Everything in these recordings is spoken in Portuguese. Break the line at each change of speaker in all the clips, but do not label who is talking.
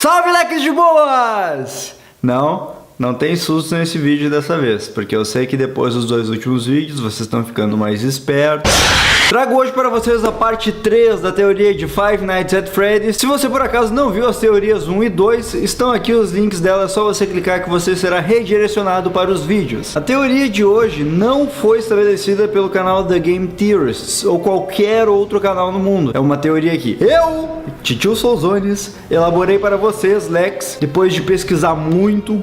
Salve, leques de boas! Não tem susto nesse vídeo dessa vez, porque eu sei que depois dos dois últimos vídeos vocês estão ficando mais espertos. Trago hoje para vocês a parte 3 da teoria de Five Nights at Freddy's. Se você por acaso não viu as teorias 1 e 2, estão aqui os links dela, é só você clicar que você será redirecionado para os vídeos. A teoria de hoje não foi estabelecida pelo canal The Game Theorists ou qualquer outro canal no mundo. É uma teoria que eu, Titio Souzones, elaborei para vocês, Lex, depois de pesquisar muito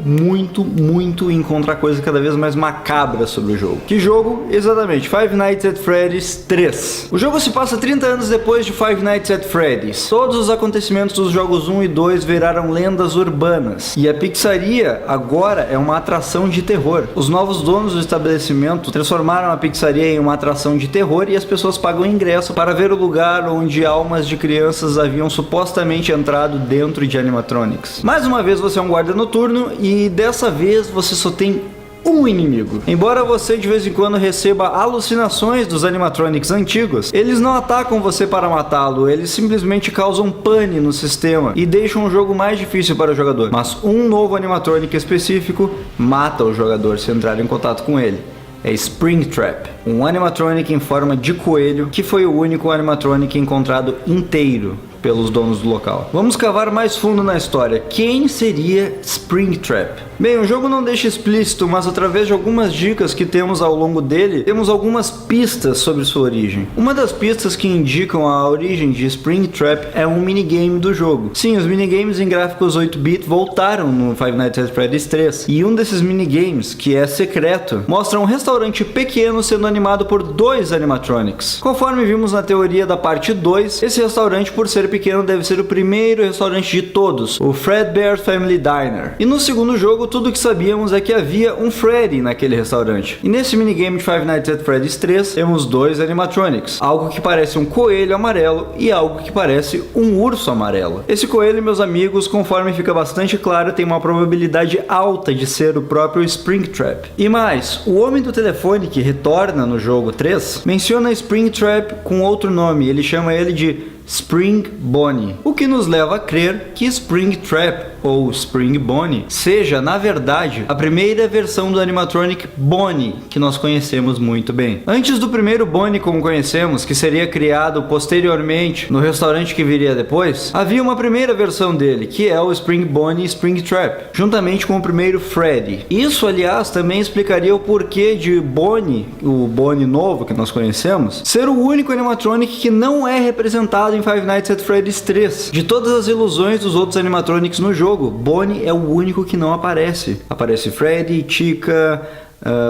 e encontrar coisas cada vez mais macabras sobre o jogo. Que jogo? Exatamente, Five Nights at Freddy's 3. O jogo se passa 30 anos depois de Five Nights at Freddy's. Todos os acontecimentos dos jogos 1 e 2 viraram lendas urbanas. E a pizzaria agora é uma atração de terror. Os novos donos do estabelecimento transformaram a pizzaria em uma atração de terror e as pessoas pagam ingresso para ver o lugar onde almas de crianças haviam supostamente entrado dentro de animatronics. Mais uma vez você é um guarda noturno e dessa vez você só tem um inimigo. Embora você de vez em quando receba alucinações dos animatronics antigos, eles não atacam você para matá-lo, eles simplesmente causam pane no sistema e deixam o jogo mais difícil para o jogador. Mas um novo animatronic específico mata o jogador se entrar em contato com ele. É Springtrap, um animatronic em forma de coelho que foi o único animatronic encontrado inteiro pelos donos do local. Vamos cavar mais fundo na história. Quem seria Springtrap? Bem, o jogo não deixa explícito, mas através de algumas dicas que temos ao longo dele, temos algumas pistas sobre sua origem. Uma das pistas que indicam a origem de Springtrap é um minigame do jogo. Sim, os minigames em gráficos 8-bit voltaram no Five Nights at Freddy's 3, e um desses minigames, que é secreto, mostra um restaurante pequeno sendo animado por dois animatronics. Conforme vimos na teoria da parte 2, esse restaurante, por ser pequeno, deve ser o primeiro restaurante de todos, o Fredbear Family Diner. E no segundo jogo, tudo que sabíamos é que havia um Freddy naquele restaurante. E nesse minigame de Five Nights at Freddy's 3, temos dois animatronics, algo que parece um coelho amarelo e algo que parece um urso amarelo. Esse coelho, meus amigos, conforme fica bastante claro, tem uma probabilidade alta de ser o próprio Springtrap. E mais, o homem do telefone que retorna no jogo 3 menciona Springtrap com outro nome, ele chama ele de Spring Bonnie, o que nos leva a crer que Springtrap ou Spring Bonnie seja, na verdade, a primeira versão do animatronic Bonnie que nós conhecemos muito bem. Antes do primeiro Bonnie como conhecemos, que seria criado posteriormente no restaurante que viria depois, havia uma primeira versão dele, que é o Spring Bonnie Springtrap, juntamente com o primeiro Freddy. Isso, aliás, também explicaria o porquê de Bonnie, o Bonnie novo que nós conhecemos, ser o único animatronic que não é representado em Five Nights at Freddy's 3. De todas as ilusões dos outros animatronics no jogo, Bonnie é o único que não aparece. Aparece Freddy, Chica,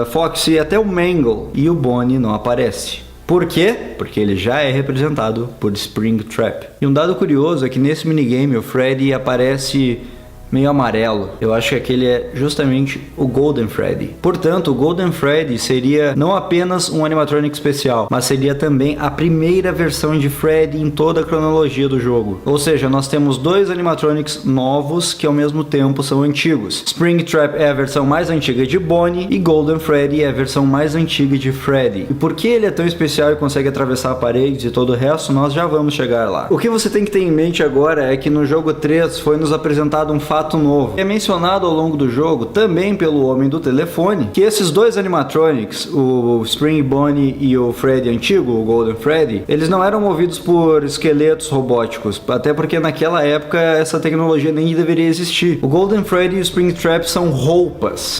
Foxy e até o Mangle, e o Bonnie não aparece. Por quê? Porque ele já é representado por Springtrap. E um dado curioso é que nesse minigame o Freddy aparece meio amarelo. Eu acho que aquele é justamente o Golden Freddy. Portanto, o Golden Freddy seria não apenas um animatronic especial, mas seria também a primeira versão de Freddy em toda a cronologia do jogo. Ou seja, nós temos dois animatronics novos que ao mesmo tempo são antigos. Springtrap é a versão mais antiga de Bonnie e Golden Freddy é a versão mais antiga de Freddy. E por que ele é tão especial e consegue atravessar paredes e todo o resto, nós já vamos chegar lá. O que você tem que ter em mente agora é que no jogo 3 foi nos apresentado um fato novo. É mencionado ao longo do jogo, também pelo homem do telefone, que esses dois animatronics, o Spring Bonnie e o Freddy antigo, o Golden Freddy, eles não eram movidos por esqueletos robóticos, até porque naquela época essa tecnologia nem deveria existir. O Golden Freddy e o Springtrap são roupas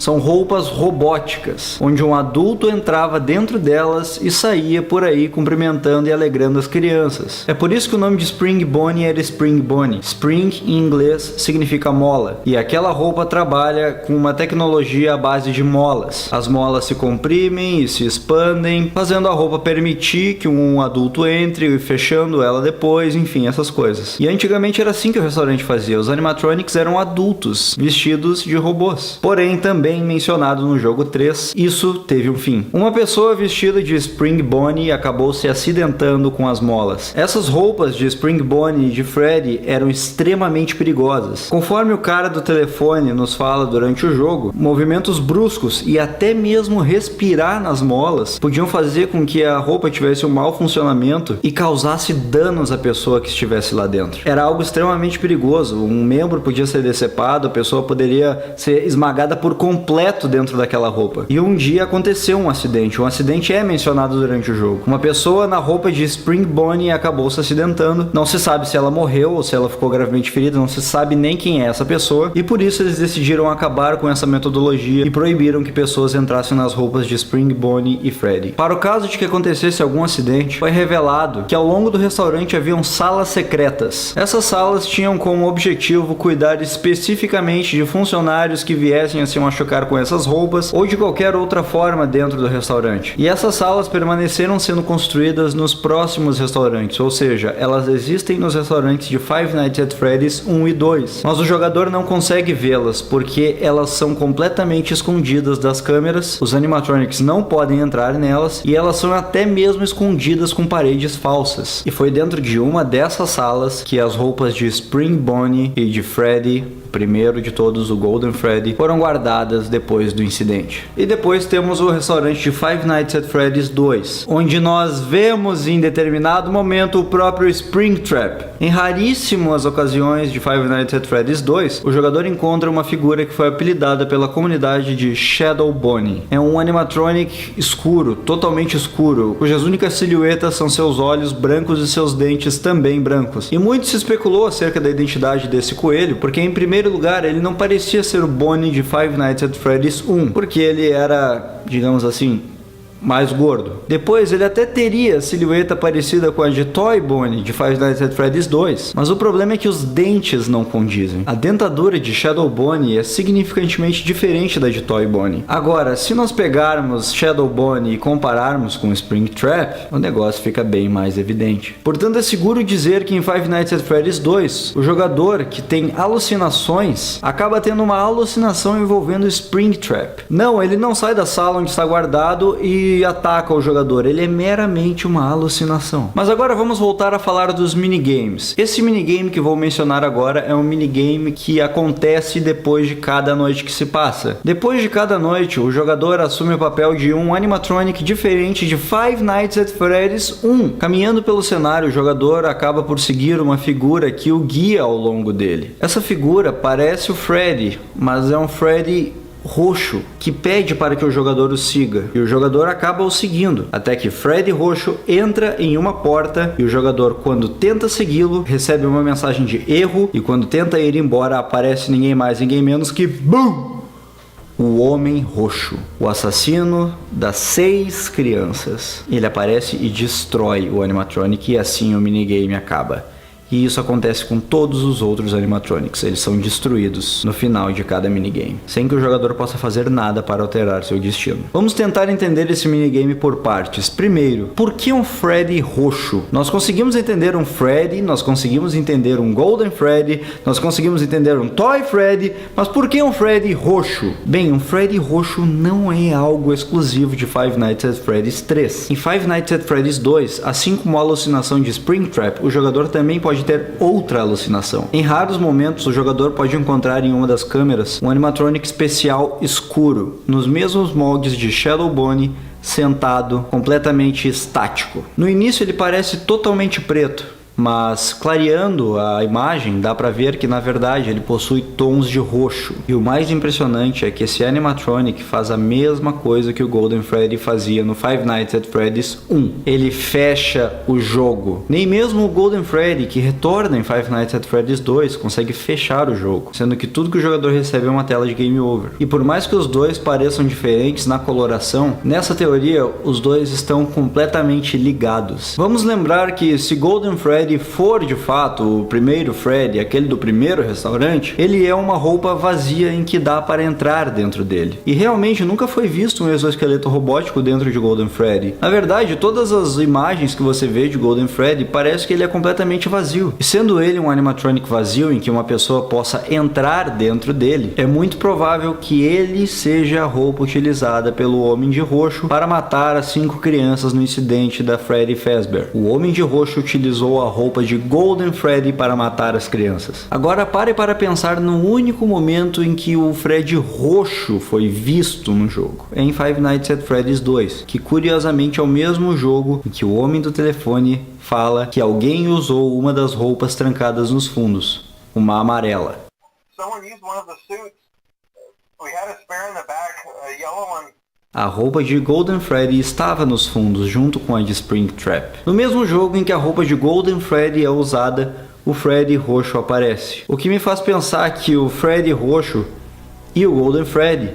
robóticas, onde um adulto entrava dentro delas e saía por aí cumprimentando e alegrando as crianças. É por isso que o nome de Spring Bonnie era Spring Bonnie. Spring em inglês significa mola, e aquela roupa trabalha com uma tecnologia à base de molas. As molas se comprimem e se expandem, fazendo a roupa permitir que um adulto entre e fechando ela depois, enfim, essas coisas. E antigamente era assim que o restaurante fazia, os animatronics eram adultos, vestidos de robôs. Porém, também mencionado no jogo 3, isso teve um fim. Uma pessoa vestida de Spring Bonnie acabou se acidentando com as molas. Essas roupas de Spring Bonnie e de Freddy eram extremamente perigosas. Conforme o o cara do telefone nos fala durante o jogo, movimentos bruscos e até mesmo respirar nas molas podiam fazer com que a roupa tivesse um mau funcionamento e causasse danos à pessoa que estivesse lá dentro. Era algo extremamente perigoso, um membro podia ser decepado, a pessoa poderia ser esmagada por completo dentro daquela roupa. E um dia aconteceu um acidente é mencionado durante o jogo. Uma pessoa na roupa de Spring Bonnie acabou se acidentando, não se sabe se ela morreu ou se ela ficou gravemente ferida, não se sabe nem quem é essa pessoa, e por isso eles decidiram acabar com essa metodologia e proibiram que pessoas entrassem nas roupas de Spring Bonnie e Freddy. Para o caso de que acontecesse algum acidente, foi revelado que ao longo do restaurante haviam salas secretas. Essas salas tinham como objetivo cuidar especificamente de funcionários que viessem a se machucar com essas roupas ou de qualquer outra forma dentro do restaurante. E essas salas permaneceram sendo construídas nos próximos restaurantes, ou seja, elas existem nos restaurantes de Five Nights at Freddy's 1 e 2, mas o jogador não consegue vê-las porque elas são completamente escondidas das câmeras, os animatronics não podem entrar nelas e elas são até mesmo escondidas com paredes falsas. E foi dentro de uma dessas salas que as roupas de Spring Bonnie e de Freddy, o primeiro de todos, o Golden Freddy, foram guardadas depois do incidente. E depois temos o restaurante de Five Nights at Freddy's 2, onde nós vemos em determinado momento o próprio Springtrap. Em raríssimas ocasiões de Five Nights at Freddy's 2, o jogador encontra uma figura que foi apelidada pela comunidade de Shadow Bonnie. É um animatronic escuro, totalmente escuro, cujas únicas silhuetas são seus olhos brancos e seus dentes também brancos. E muito se especulou acerca da identidade desse coelho, porque em primeiro lugar ele não parecia ser o Bonnie de Five Nights at Freddy's 1, porque ele era, digamos assim, mais gordo. Depois ele até teria silhueta parecida com a de Toy Bonnie de Five Nights at Freddy's 2, mas o problema é que os dentes não condizem. A dentadura de Shadow Bonnie é significantemente diferente da de Toy Bonnie. Agora, se nós pegarmos Shadow Bonnie e compararmos com Springtrap, o negócio fica bem mais evidente. Portanto, é seguro dizer que em Five Nights at Freddy's 2, o jogador que tem alucinações acaba tendo uma alucinação envolvendo Springtrap. Não, ele não sai da sala onde está guardado e ataca o jogador, ele é meramente uma alucinação. Mas agora vamos voltar a falar dos minigames. Esse minigame que vou mencionar agora é um minigame que acontece depois de cada noite que se passa. Depois de cada noite, o jogador assume o papel de um animatronic diferente de Five Nights at Freddy's 1. Caminhando pelo cenário, o jogador acaba por seguir uma figura que o guia ao longo dele. Essa figura parece o Freddy, mas é um Freddy roxo que pede para que o jogador o siga, e o jogador acaba o seguindo, até que Freddy roxo entra em uma porta e o jogador, quando tenta segui-lo, recebe uma mensagem de erro, e quando tenta ir embora aparece ninguém mais, ninguém menos que BOOM! O Homem Roxo, o assassino das 6 crianças. Ele aparece e destrói o animatronic e assim o minigame acaba. E isso acontece com todos os outros animatronics, eles são destruídos no final de cada minigame, sem que o jogador possa fazer nada para alterar seu destino. Vamos tentar entender esse minigame por partes. Primeiro, por que um Freddy roxo? Nós conseguimos entender um Freddy, nós conseguimos entender um Golden Freddy, nós conseguimos entender um Toy Freddy, mas por que um Freddy roxo? Bem, um Freddy roxo não é algo exclusivo de Five Nights at Freddy's 3. Em Five Nights at Freddy's 2, assim como a alucinação de Springtrap, o jogador também pode ter outra alucinação. Em raros momentos, o jogador pode encontrar em uma das câmeras um animatronic especial escuro, nos mesmos moldes de Shadow Bonnie, sentado, completamente estático. No início ele parece totalmente preto, mas clareando a imagem dá pra ver que na verdade ele possui tons de roxo. E o mais impressionante é que esse animatronic faz a mesma coisa que o Golden Freddy fazia no Five Nights at Freddy's 1. Ele fecha o jogo. Nem mesmo o Golden Freddy, que retorna em Five Nights at Freddy's 2, consegue fechar o jogo, sendo que tudo que o jogador recebe é uma tela de game over. E por mais que os dois pareçam diferentes na coloração, nessa teoria os dois estão completamente ligados. Vamos lembrar que se Golden Freddy for de fato o primeiro Freddy, aquele do primeiro restaurante, ele é uma roupa vazia em que dá para entrar dentro dele. E realmente nunca foi visto um exoesqueleto robótico dentro de Golden Freddy. Na verdade, todas as imagens que você vê de Golden Freddy parece que ele é completamente vazio. E sendo ele um animatronic vazio em que uma pessoa possa entrar dentro dele, é muito provável que ele seja a roupa utilizada pelo Homem de Roxo para matar as 5 crianças no incidente da Freddy Fazbear. O Homem de Roxo utilizou a roupa de Golden Freddy para matar as crianças. Agora pare para pensar no único momento em que o Freddy roxo foi visto no jogo, em Five Nights at Freddy's 2, que curiosamente é o mesmo jogo em que o homem do telefone fala que alguém usou uma das roupas trancadas nos fundos, uma amarela. A roupa de Golden Freddy estava nos fundos junto com a de Springtrap. No mesmo jogo em que a roupa de Golden Freddy é usada, o Freddy roxo aparece. O que me faz pensar que o Freddy roxo e o Golden Freddy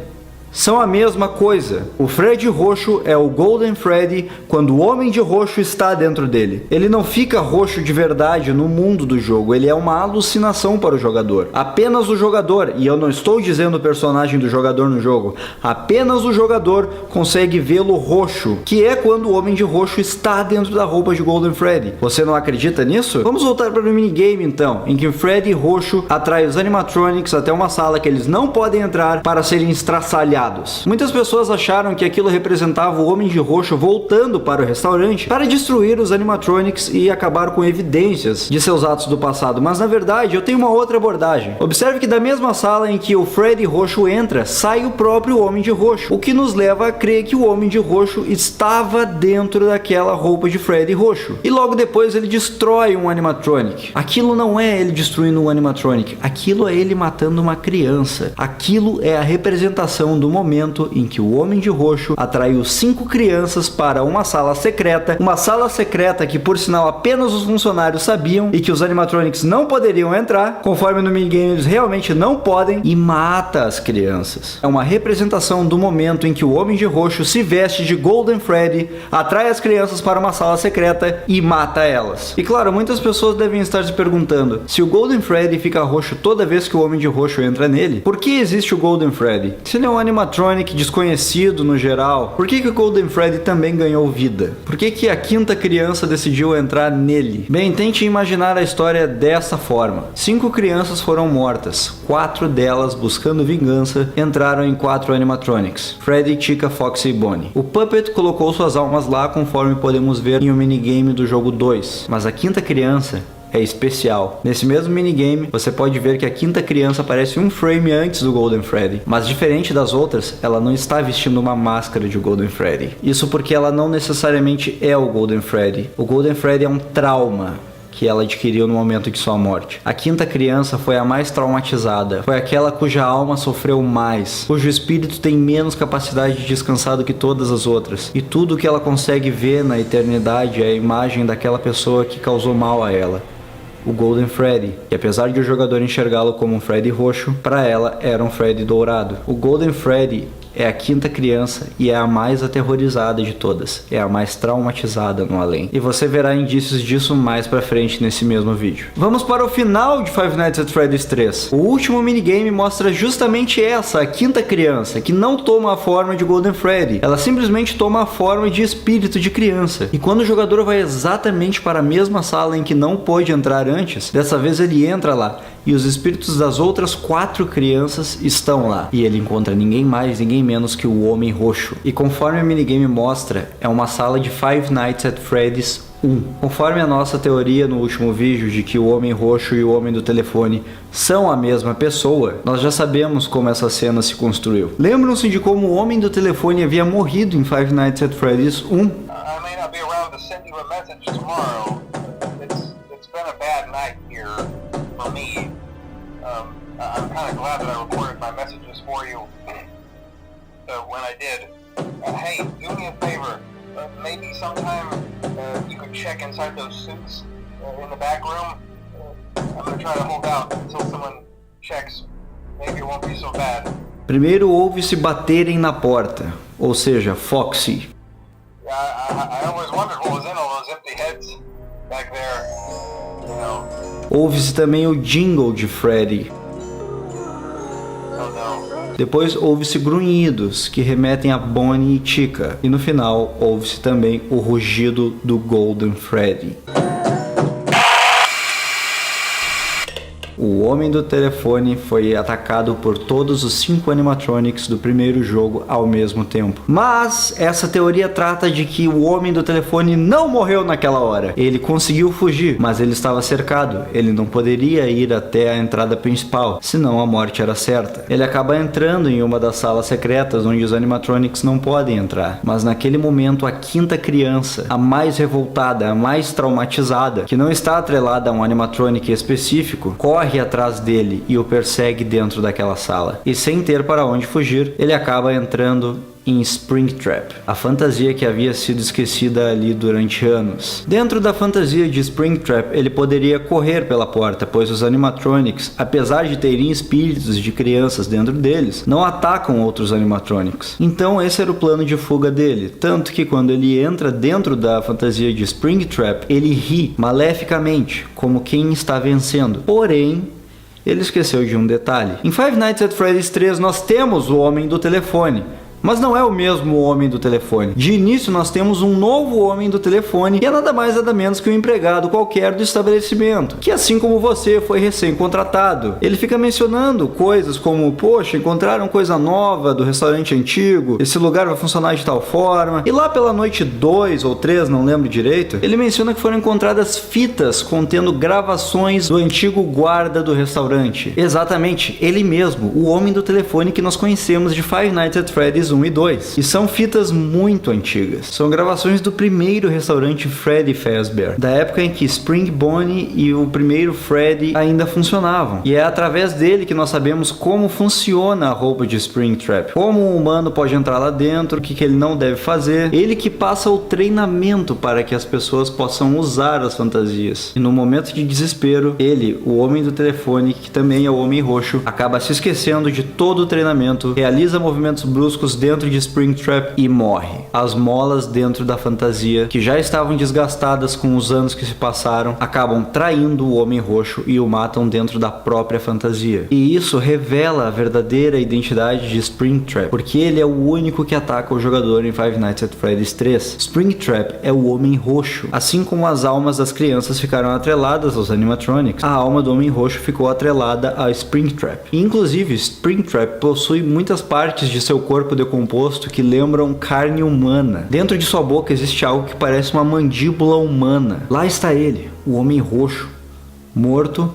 são a mesma coisa. O Freddy roxo é o Golden Freddy quando o Homem de Roxo está dentro dele. Ele não fica roxo de verdade no mundo do jogo, ele é uma alucinação para o jogador. Apenas o jogador, e eu não estou dizendo o personagem do jogador no jogo, apenas o jogador consegue vê-lo roxo, que é quando o Homem de Roxo está dentro da roupa de Golden Freddy. Você não acredita nisso? Vamos voltar para o minigame então, em que o Freddy roxo atrai os animatronics até uma sala que eles não podem entrar para serem estraçalhados. Muitas pessoas acharam que aquilo representava o Homem de Roxo voltando para o restaurante para destruir os animatronics e acabar com evidências de seus atos do passado, mas na verdade eu tenho uma outra abordagem. Observe que da mesma sala em que o Freddy roxo entra, sai o próprio Homem de Roxo, o que nos leva a crer que o Homem de Roxo estava dentro daquela roupa de Freddy roxo. E logo depois ele destrói um animatronic. Aquilo não é ele destruindo um animatronic, aquilo é ele matando uma criança. Aquilo é a representação do momento em que o Homem de Roxo atraiu 5 crianças para uma sala secreta que por sinal apenas os funcionários sabiam e que os animatronics não poderiam entrar, conforme no minigame eles realmente não podem, e mata as crianças. É uma representação do momento em que o Homem de Roxo se veste de Golden Freddy, atrai as crianças para uma sala secreta e mata elas. E claro, muitas pessoas devem estar se perguntando, se o Golden Freddy fica roxo toda vez que o Homem de Roxo entra nele, por que existe o Golden Freddy? Se ele é um animatronic desconhecido no geral, por que o Golden Freddy também ganhou vida? Por que a quinta criança decidiu entrar nele? Bem, tente imaginar a história dessa forma. 5 crianças foram mortas, 4 delas, buscando vingança, entraram em 4 animatronics: Freddy, Chica, Foxy e Bonnie. O Puppet colocou suas almas lá, conforme podemos ver em um minigame do jogo 2, mas a quinta criança é especial. Nesse mesmo minigame, você pode ver que a quinta criança aparece um frame antes do Golden Freddy, mas diferente das outras, ela não está vestindo uma máscara de Golden Freddy. Isso porque ela não necessariamente é o Golden Freddy. O Golden Freddy é um trauma que ela adquiriu no momento de sua morte. A quinta criança foi a mais traumatizada, foi aquela cuja alma sofreu mais, cujo espírito tem menos capacidade de descansar do que todas as outras, e tudo que ela consegue ver na eternidade é a imagem daquela pessoa que causou mal a ela. O Golden Freddy, que apesar de o jogador enxergá-lo como um Freddy roxo, para ela era um Freddy dourado. O Golden Freddy é a quinta criança e é a mais aterrorizada de todas, é a mais traumatizada no além. E você verá indícios disso mais pra frente nesse mesmo vídeo. Vamos para o final de Five Nights at Freddy's 3. O último minigame mostra justamente essa, a quinta criança, que não toma a forma de Golden Freddy, ela simplesmente toma a forma de espírito de criança. E quando o jogador vai exatamente para a mesma sala em que não pôde entrar antes, dessa vez ele entra lá, e os espíritos das outras 4 crianças estão lá. E ele encontra ninguém mais, ninguém menos que o Homem Roxo. E conforme o minigame mostra, é uma sala de Five Nights at Freddy's 1. Conforme a nossa teoria no último vídeo de que o Homem Roxo e o Homem do Telefone são a mesma pessoa, nós já sabemos como essa cena se construiu. Lembram-se de como o Homem do Telefone havia morrido em Five Nights at Freddy's 1?
I'm kind of glad that I recorded my messages for you when I did. Hey, do me a favor. Maybe sometime you could check inside those suits in the back room. I'm going to try to hold out until someone checks. Maybe it won't be so bad.
Primeiro ouve-se baterem na porta, ou seja, Foxy.
I always wondered what was in all those empty heads back there. You know.
Ouve-se também o jingle de Freddy. Depois ouve-se grunhidos que remetem a Bonnie e Chica. E no final ouve-se também o rugido do Golden Freddy. o homem do telefone foi atacado por todos os 5 animatronics do primeiro jogo ao mesmo tempo. Mas essa teoria trata de que o homem do telefone não morreu naquela hora. Ele conseguiu fugir, mas ele estava cercado. Ele não poderia ir até a entrada principal, senão a morte era certa. Ele acaba entrando em uma das salas secretas onde os animatronics não podem entrar. Mas naquele momento, a 5ª criança, a mais revoltada, a mais traumatizada, que não está atrelada a um animatronic específico, corre atrás dele e o persegue dentro daquela sala. E sem ter para onde fugir, ele acaba entrando em Springtrap, a fantasia que havia sido esquecida ali durante anos. Dentro da fantasia de Springtrap, ele poderia correr pela porta, pois os animatronics, apesar de terem espíritos de crianças dentro deles, não atacam outros animatronics. Então esse era o plano de fuga dele, tanto que quando ele entra dentro da fantasia de Springtrap, ele ri maleficamente, como quem está vencendo. Porém, ele esqueceu de um detalhe. Em Five Nights at Freddy's 3 nós temos o homem do telefone, mas não é o mesmo homem do telefone. De início nós temos um novo homem do telefone, que é nada mais nada menos que um empregado qualquer do estabelecimento, que assim como você foi recém-contratado. Ele fica mencionando coisas como, poxa, encontraram coisa nova do restaurante antigo, esse lugar vai funcionar de tal forma. E lá pela noite 2 ou 3, não lembro direito, ele menciona que foram encontradas fitas contendo gravações do antigo guarda do restaurante. Exatamente, ele mesmo, o homem do telefone que nós conhecemos de Five Nights at Freddy's 1 e 2. E são fitas muito antigas. São gravações do primeiro restaurante Freddy Fazbear, da época em que Spring Bonnie e o primeiro Freddy ainda funcionavam. E é através dele que nós sabemos como funciona a roupa de Springtrap, como um humano pode entrar lá dentro, o que ele não deve fazer. Ele que passa o treinamento para que as pessoas possam usar as fantasias. E no momento de desespero, ele, o homem do telefone, que também é o homem roxo, acaba se esquecendo de todo o treinamento, realiza movimentos bruscos dentro de Springtrap e morre. As molas dentro da fantasia, que já estavam desgastadas com os anos que se passaram, acabam traindo o homem roxo e o matam dentro da própria fantasia. E isso revela a verdadeira identidade de Springtrap, porque ele é o único que ataca o jogador em Five Nights at Freddy's 3. Springtrap é o homem roxo. Assim como as almas das crianças ficaram atreladas aos animatronics, a alma do homem roxo ficou atrelada a Springtrap. E, inclusive, Springtrap possui muitas partes de seu corpo decomposto que lembram carne humana. Dentro de sua boca existe algo que parece uma mandíbula humana. Lá está ele, o homem roxo, morto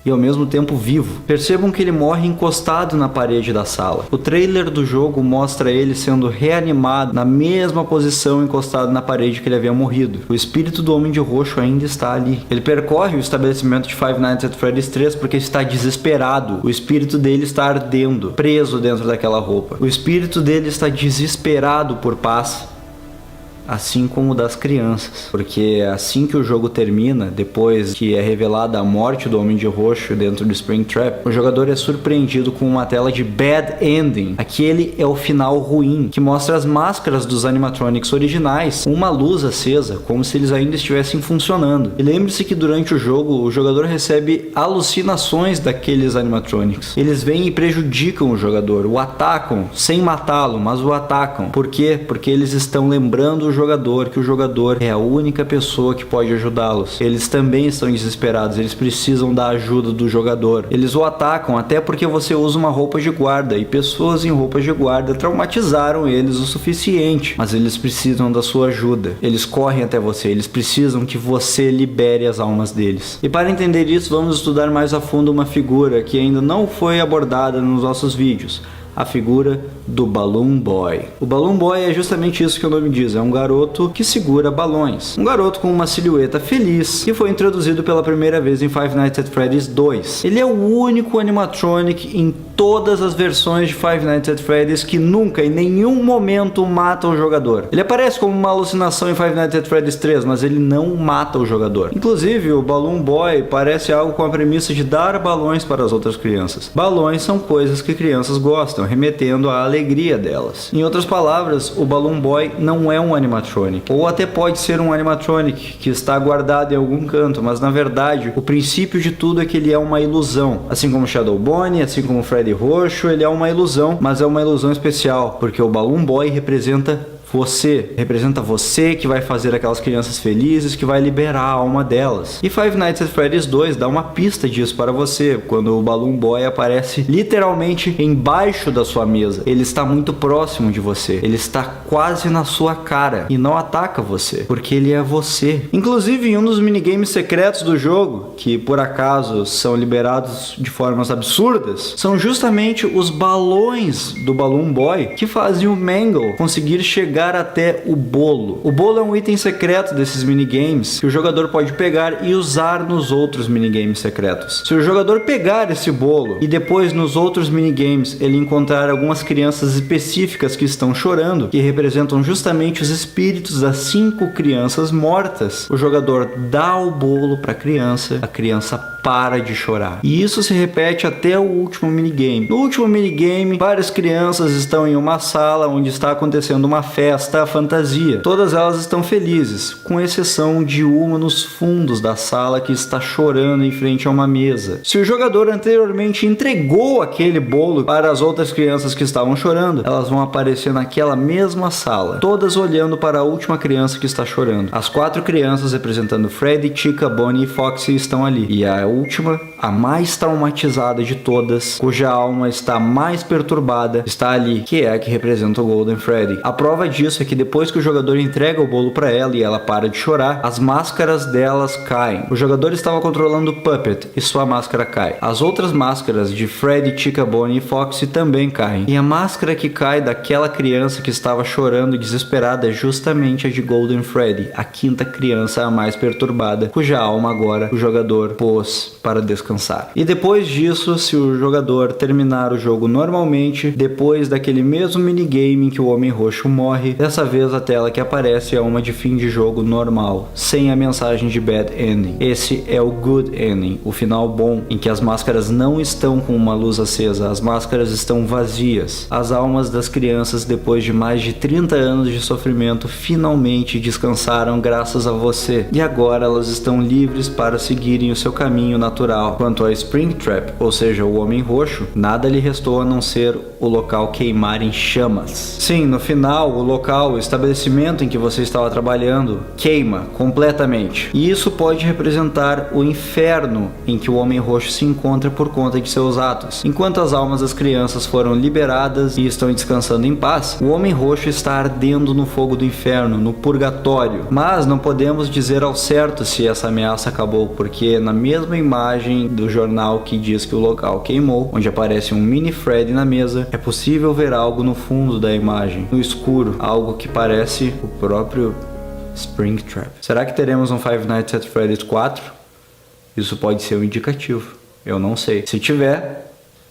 e ao mesmo tempo vivo. Percebam que ele morre encostado na parede da sala. O trailer do jogo mostra ele sendo reanimado na mesma posição, encostado na parede que ele havia morrido. O espírito do Homem de Roxo ainda está ali. Ele percorre o estabelecimento de Five Nights at Freddy's 3 porque está desesperado. O espírito dele está ardendo, preso dentro daquela roupa. O espírito dele está desesperado por paz, assim como o das crianças, porque assim que o jogo termina, depois que é revelada a morte do Homem de Roxo dentro do Springtrap, o jogador é surpreendido com uma tela de Bad Ending. Aquele é o final ruim, que mostra as máscaras dos animatronics originais com uma luz acesa, como se eles ainda estivessem funcionando. E lembre-se que durante o jogo, o jogador recebe alucinações daqueles animatronics. Eles vêm e prejudicam o jogador, o atacam, sem matá-lo, mas o atacam. Por quê? Porque eles estão lembrando o jogador que o jogador é a única pessoa que pode ajudá-los. Eles também estão desesperados, eles precisam da ajuda do jogador. Eles o atacam até porque você usa uma roupa de guarda, e pessoas em roupas de guarda traumatizaram eles o suficiente, mas eles precisam da sua ajuda. Eles correm até você, eles precisam que você libere as almas deles. E para entender isso, vamos estudar mais a fundo uma figura que ainda não foi abordada nos nossos vídeos: a figura do Balloon Boy. O Balloon Boy é justamente isso que o nome diz, é um garoto que segura balões. Um garoto com uma silhueta feliz, que foi introduzido pela primeira vez em Five Nights at Freddy's 2. Ele é o único animatronic em todas as versões de Five Nights at Freddy's que nunca, em nenhum momento, mata o jogador. Ele aparece como uma alucinação em Five Nights at Freddy's 3, mas ele não mata o jogador. Inclusive, o Balloon Boy parece algo com a premissa de dar balões para as outras crianças. Balões são coisas que crianças gostam, remetendo à alegria delas. Em outras palavras, o Balloon Boy não é um animatronic, ou até pode ser um animatronic que está guardado em algum canto, mas na verdade, o princípio de tudo é que ele é uma ilusão. Assim como Shadow Bonnie, assim como Freddy Roxo, ele é uma ilusão, mas é uma ilusão especial, porque o Balloon Boy representa você. Representa você que vai fazer aquelas crianças felizes, que vai liberar a alma delas. E Five Nights at Freddy's 2 dá uma pista disso para você, quando o Balloon Boy aparece literalmente embaixo da sua mesa. Ele está muito próximo de você, ele está quase na sua cara e não ataca você, porque ele é você. Inclusive, em um dos minigames secretos do jogo, que por acaso são liberados de formas absurdas, são justamente os balões do Balloon Boy que fazem o Mangle conseguir chegar até o bolo. O bolo é um item secreto desses minigames que o jogador pode pegar e usar nos outros minigames secretos. Se o jogador pegar esse bolo e depois nos outros minigames ele encontrar algumas crianças específicas que estão chorando, que representam justamente os espíritos das 5 crianças mortas, o jogador dá o bolo para a criança para de chorar. E isso se repete até o último minigame. No último minigame, várias crianças estão em uma sala onde está acontecendo uma festa fantasia. Todas elas estão felizes, com exceção de uma nos fundos da sala que está chorando em frente a uma mesa. Se o jogador anteriormente entregou aquele bolo para as outras crianças que estavam chorando, elas vão aparecer naquela mesma sala, todas olhando para a última criança que está chorando. As 4 crianças representando Freddy, Chica, Bonnie e Foxy estão ali. E a última, a mais traumatizada de todas, cuja alma está mais perturbada, está ali, que é a que representa o Golden Freddy. A prova disso é que depois que o jogador entrega o bolo para ela e ela para de chorar, as máscaras delas caem. O jogador estava controlando o Puppet e sua máscara cai. As outras máscaras de Freddy, Chica, Bonnie e Foxy também caem. E a máscara que cai daquela criança que estava chorando e desesperada é justamente a de Golden Freddy, a 5ª criança a mais perturbada, cuja alma agora o jogador pôs para descansar. E depois disso, se o jogador terminar o jogo normalmente, depois daquele mesmo minigame em que o Homem Roxo morre, dessa vez a tela que aparece é uma de fim de jogo normal, sem a mensagem de Bad Ending. Esse é o Good Ending, o final bom, em que as máscaras não estão com uma luz acesa, as máscaras estão vazias. As almas das crianças, depois de mais de 30 anos de sofrimento, finalmente descansaram graças a você. E agora elas estão livres para seguirem o seu caminho natural. Quanto a Springtrap, ou seja, o Homem Roxo, nada lhe restou a não ser o local queimar em chamas. Sim, no final, o local, o estabelecimento em que você estava trabalhando, queima completamente. E isso pode representar o inferno em que o Homem Roxo se encontra por conta de seus atos. Enquanto as almas das crianças foram liberadas e estão descansando em paz, o Homem Roxo está ardendo no fogo do inferno, no purgatório. Mas não podemos dizer ao certo se essa ameaça acabou, porque na mesma imagem do jornal que diz que o local queimou, onde aparece um mini Freddy na mesa, é possível ver algo no fundo da imagem, no escuro, algo que parece o próprio Springtrap. Será que teremos um Five Nights at Freddy's 4? Isso pode ser um indicativo, eu não sei. Se tiver,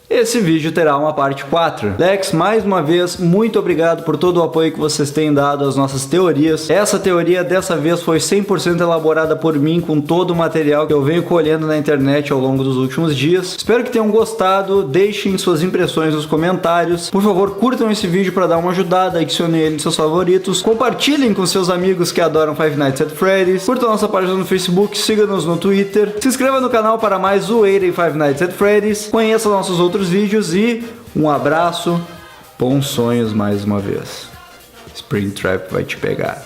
esse vídeo terá uma parte 4. Lex, mais uma vez, muito obrigado por todo o apoio que vocês têm dado às nossas teorias. Essa teoria dessa vez foi 100% elaborada por mim, com todo o material que eu venho colhendo na internet ao longo dos últimos dias. Espero que tenham gostado, deixem suas impressões nos comentários. Por favor, curtam esse vídeo para dar uma ajudada, adicionem ele nos seus favoritos, compartilhem com seus amigos que adoram Five Nights at Freddy's, curtam nossa página no Facebook, siga-nos no Twitter, se inscreva no canal para mais zoeira em Five Nights at Freddy's, conheça nossos outros vídeos e um abraço, bons sonhos mais uma vez. Springtrap vai te pegar.